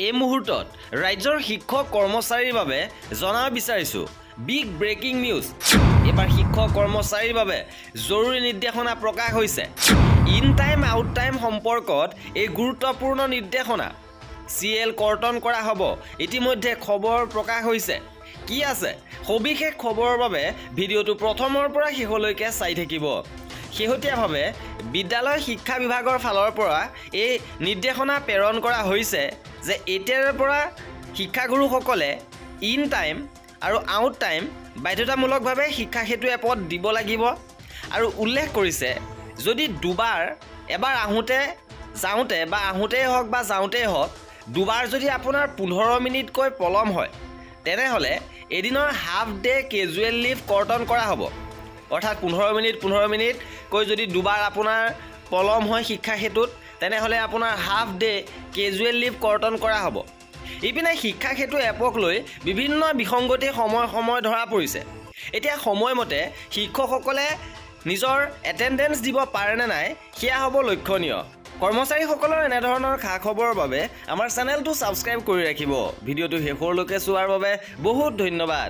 এই মুহূৰ্তত ৰাজ্যৰ শিক্ষক কৰ্মচাৰীৰ বাবে জনাব বিচাৰিছো বিগ ব্ৰেকিং নিউজ। এবাৰ শিক্ষক কৰ্মচাৰীৰ বাবে জৰুৰী নিৰ্দেশনা প্ৰকাশ হৈছে। ইন টাইম আউট টাইম সম্পৰ্কত এই গুৰুত্বপূৰ্ণ নিৰ্দেশনা CL কৰ্তন কৰা হ'ব। ইতিমধ্যে খবৰ প্ৰকাশ হৈছে। কি আছে সবিশেষ খবৰৰ বাবে ভিডিঅ'টো প্ৰথমৰ পৰা শেষলৈকে চাই থাকিব। শেহতীয়াভাৱে বিদ্যালয় শিক্ষা বিভাগৰ ফালৰ পৰা এই নিৰ্দেশনা প্ৰেৰণ কৰা হৈছে যে এতিয়াৰ পৰা শিক্ষাগুৰুসকলে ইন টাইম আৰু আউট টাইম বাধ্যতামূলকভাৱে শিক্ষা সেতু এপত দিব লাগিব। আৰু উল্লেখ কৰিছে যদি এবাৰ যাওঁতে বা আহোঁতেই হওক বা যাওঁতেই হওক দুবাৰ যদি আপোনাৰ 15 মিনিটকৈ পলম হয় তেনেহ'লে এদিনৰ হাফ ডে কেজুৱেল লিভ কৰ্তন কৰা হ'ব। অৰ্থাৎ 15 মিনিটকৈ যদি দুবাৰ আপোনাৰ পলম হয় শিক্ষা সেতুত তেনেহ'লে আপোনাৰ হাফ ডে কেজুৱেল লিভ কৰ্তন কৰা হ'ব। ইপিনে শিক্ষা সেতু এপক লৈ বিভিন্ন বিসংগতি সময় ধৰা পৰিছে। এতিয়া সময়মতে শিক্ষকসকলে নিজৰ এটেণ্ডেঞ্চ দিব পাৰেনে নাই সেয়া হ'ব লক্ষণীয়। কৰ্মচাৰীসকলৰ এনেধৰণৰ খা খবৰৰ বাবে আমাৰ চেনেলটো ছাবস্ক্ৰাইব কৰি ৰাখিব। ভিডিঅ'টো শেষলৈকে চোৱাৰ বাবে বহুত ধন্যবাদ।